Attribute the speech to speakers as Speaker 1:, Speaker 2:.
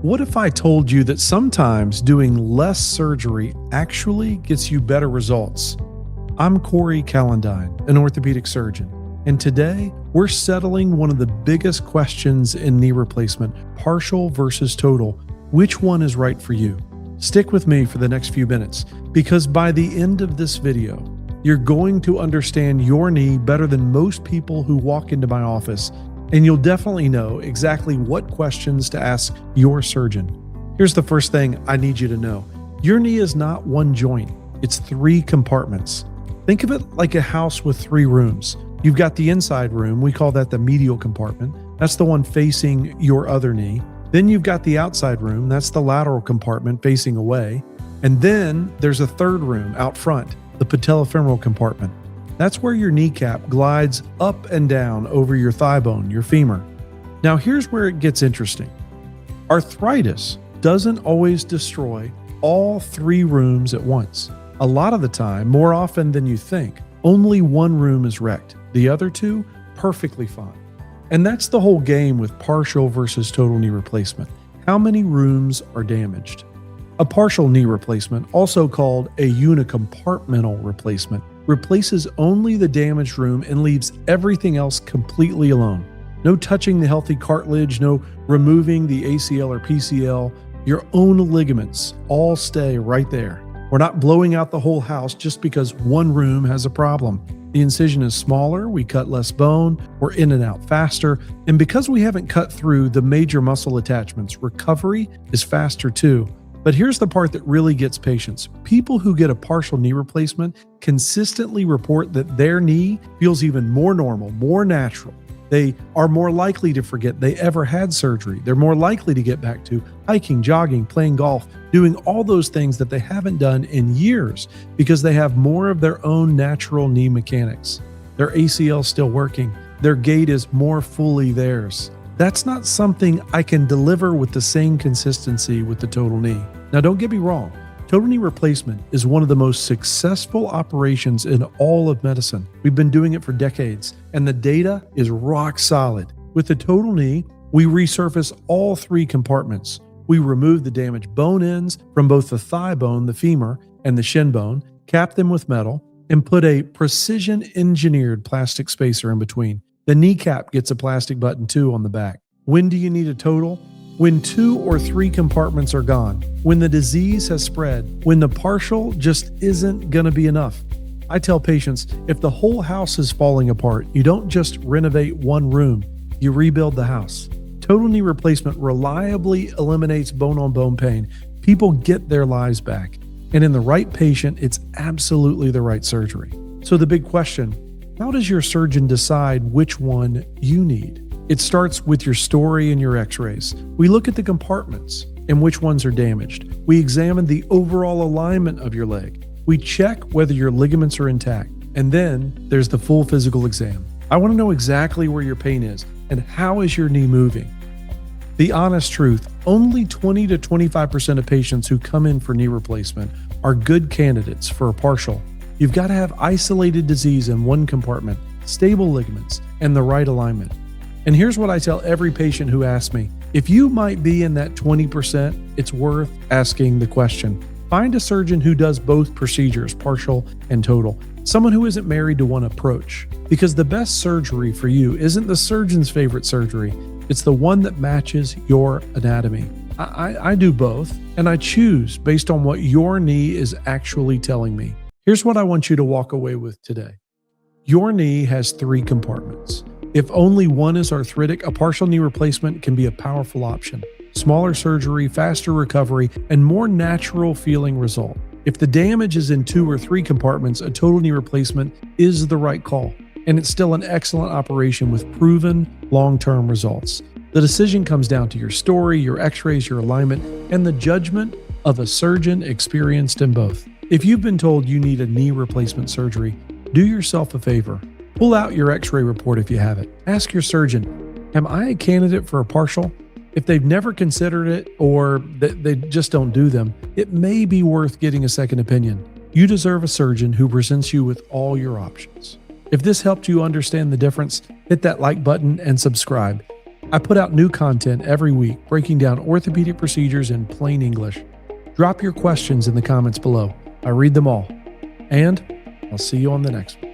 Speaker 1: What if I told you that sometimes doing less surgery actually gets you better results? I'm Cory Calendine, an orthopedic surgeon, and today we're settling one of the biggest questions in knee replacement: partial versus total. Which one is right for you? Stick with me for the next few minutes, because by the end of this video, you're going to understand your knee better than most people who walk into my office, and you'll definitely know exactly what questions to ask your surgeon. Here's the first thing I need you to know. Your knee is not one joint, it's 3 compartments. Think of it like a house with 3 rooms. You've got the inside room, we call that the medial compartment. That's the one facing your other knee. Then you've got the outside room, that's the lateral compartment facing away. And then there's a third room out front, the patellofemoral compartment. That's where your kneecap glides up and down over your thigh bone, your femur. Now here's where it gets interesting. Arthritis doesn't always destroy all 3 rooms at once. A lot of the time, more often than you think, only one room is wrecked. The other 2, perfectly fine. And that's the whole game with partial versus total knee replacement. How many rooms are damaged? A partial knee replacement, also called a unicompartmental replacement, replaces only the damaged room and leaves everything else completely alone. No touching the healthy cartilage, no removing the ACL or PCL. Your own ligaments all stay right there. We're not blowing out the whole house just because one room has a problem. The incision is smaller, we cut less bone, we're in and out faster, and because we haven't cut through the major muscle attachments, recovery is faster too. But here's the part that really gets patients. People who get a partial knee replacement consistently report that their knee feels even more normal, more natural. They are more likely to forget they ever had surgery. They're more likely to get back to hiking, jogging, playing golf, doing all those things that they haven't done in years because they have more of their own natural knee mechanics. Their ACL is still working. Their gait is more fully theirs. That's not something I can deliver with the same consistency with the total knee. Now, don't get me wrong. Total knee replacement is one of the most successful operations in all of medicine. We've been doing it for decades, and the data is rock solid. With the total knee, we resurface all 3 compartments. We remove the damaged bone ends from both the thigh bone, the femur, and the shin bone, cap them with metal, and put a precision-engineered plastic spacer in between. The kneecap gets a plastic button too on the back. When do you need a total? When 2 or 3 compartments are gone, when the disease has spread, when the partial just isn't going to be enough. I tell patients, if the whole house is falling apart, you don't just renovate one room, you rebuild the house. Total knee replacement reliably eliminates bone-on-bone pain. People get their lives back. And in the right patient, it's absolutely the right surgery. So the big question, how does your surgeon decide which one you need? It starts with your story and your x-rays. We look at the compartments and which ones are damaged. We examine the overall alignment of your leg. We check whether your ligaments are intact. And then there's the full physical exam. I want to know exactly where your pain is and how is your knee moving. The honest truth, only 20 to 25% of patients who come in for knee replacement are good candidates for a partial. You've got to have isolated disease in one compartment, stable ligaments, and the right alignment. And here's what I tell every patient who asks me, if you might be in that 20%, it's worth asking the question. Find a surgeon who does both procedures, partial and total. Someone who isn't married to one approach. Because the best surgery for you isn't the surgeon's favorite surgery. It's the one that matches your anatomy. I do both, and I choose based on what your knee is actually telling me. Here's what I want you to walk away with today. Your knee has 3 compartments. If only one is arthritic, a partial knee replacement can be a powerful option. Smaller surgery, faster recovery, and more natural feeling result. If the damage is in 2 or 3 compartments, a total knee replacement is the right call. And it's still an excellent operation with proven long-term results. The decision comes down to your story, your x-rays, your alignment, and the judgment of a surgeon experienced in both. If you've been told you need a knee replacement surgery, do yourself a favor. Pull out your x-ray report if you have it. Ask your surgeon, am I a candidate for a partial? If they've never considered it or they just don't do them, it may be worth getting a second opinion. You deserve a surgeon who presents you with all your options. If this helped you understand the difference, hit that like button and subscribe. I put out new content every week, breaking down orthopedic procedures in plain English. Drop your questions in the comments below. I read them all. And I'll see you on the next one.